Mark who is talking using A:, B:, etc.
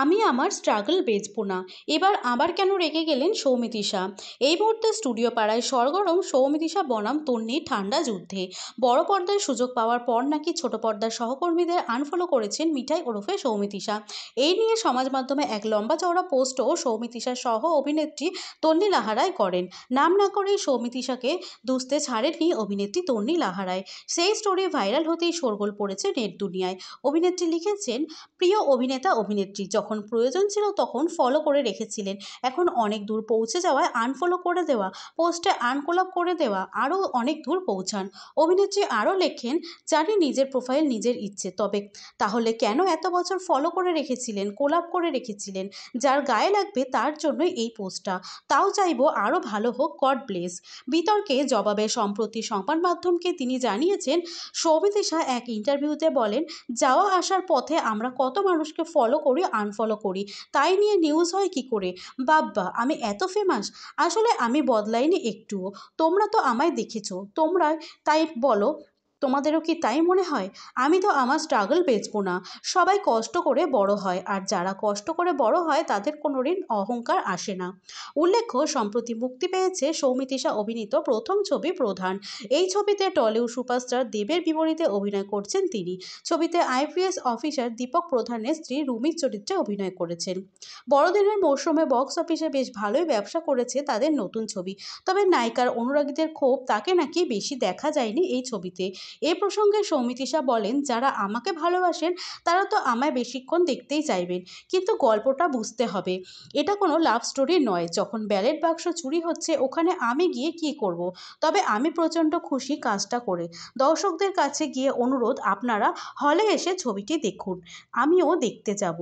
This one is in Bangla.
A: আমি আমার স্ট্রাগল বেচবো না। এবার আবার কেন রেগে গেলেন সৌমিত্রিষা? এই মুহূর্তে স্টুডিও পাড়ায় সরগরম সৌমিত্রিষা বনাম তন্বীর ঠান্ডা যুদ্ধে। বড় পর্দায় সুযোগ পাওয়ার পর নাকি ছোট পর্দার সহকর্মীদের আনফলো করেছেন মিঠাই ওরফে সৌমিত্রিষা। এই নিয়ে সমাজ মাধ্যমে এক লম্বা চওড়া পোস্টও সৌমিত্রিষার সহ অভিনেত্রী তন্বী লাহারাই করেন। নাম না করেই সৌমিত্রিষাকে দুষতে ছাড়েননি অভিনেত্রী তন্বী লাহারাই। সেই স্টোরি ভাইরাল হতেই শোরগোল পড়েছে নেট দুনিয়ায়। অভিনেত্রী লিখেছেন, প্রিয় অভিনেতা অভিনেত্রী, যখন প্রয়োজন ছিল তখন ফলো করে রেখেছিলেন, এখন অনেক দূর পৌঁছে যাওয়ায় আনফলো করে দেওয়া, পোস্টে আনকোলাপ করে দেওয়া, আরও অনেক দূর পৌঁছান। অভিনেত্রী আরও লেখেন, জানি নিজের প্রোফাইল নিজের ইচ্ছে, তবে তাহলে কেন এত বছর ফলো করে রেখেছিলেন, কোলাপ করে রেখেছিলেন? যার গায়ে লাগবে তার জন্যই এই পোস্টটা, তাও চাইবো আরও ভালো হোক, গড ব্লেস। বিতর্কে জবাবে সম্প্রতি সংবাদ মাধ্যমকে তিনি জানিয়েছেন, সৌমিত্রিষা এক ইন্টারভিউতে বলেন, যাওয়া আসার পথে আমরা কত মানুষকে ফলো করি, আনফলো করি, তাই নিয়ে নিউজ হয় কি করে? বাব্বা, আমি এত ফেমাস? আসলে আমি বদলাইনি একটুও। তোমরা তো আমায় দেখেছো, তোমরা তাই বলো, তোমাদেরও কি তাই মনে হয়? আমি তো আমার স্ট্রাগল বেচবো না। সবাই কষ্ট করে বড় হয়, আর যারা কষ্ট করে বড় হয় তাদের কোনোদিন অহংকার আসে না। উল্লেখ্য, সম্প্রতি মুক্তি পেয়েছে সৌমিত্রিষা অভিনীত প্রথম ছবি প্রধান। এই ছবিতে টলিউড সুপারস্টার দেবের বিপরীতে অভিনয় করছেন তিনি। ছবিতে আইপিএস অফিসার দীপক প্রধানের স্ত্রী রুমির চরিত্রে অভিনয় করেছেন। বড়দিনের মরশুমে বক্স অফিসে বেশ ভালোই ব্যবসা করেছে তাদের নতুন ছবি। তবে নায়িকার অনুরাগীদের ক্ষোভ, তাকে নাকি বেশি দেখা যায়নি এই ছবিতে। এ প্রসঙ্গে সৌমিত্রিষা বলেন, যারা আমাকে ভালোবাসেন তারা তো আমায় বেশিক্ষণ দেখতেই চাইবেন, কিন্তু গল্পটা বুঝতে হবে। এটা কোনো লাভ স্টোরি নয়। যখন ব্যালট বাক্স চুরি হচ্ছে ওখানে আমি গিয়ে কী করব? তবে আমি প্রচণ্ড খুশি কাজটা করে। দর্শকদের কাছে গিয়ে অনুরোধ, আপনারা হলে এসে ছবিটি দেখুন, আমিও দেখতে যাব।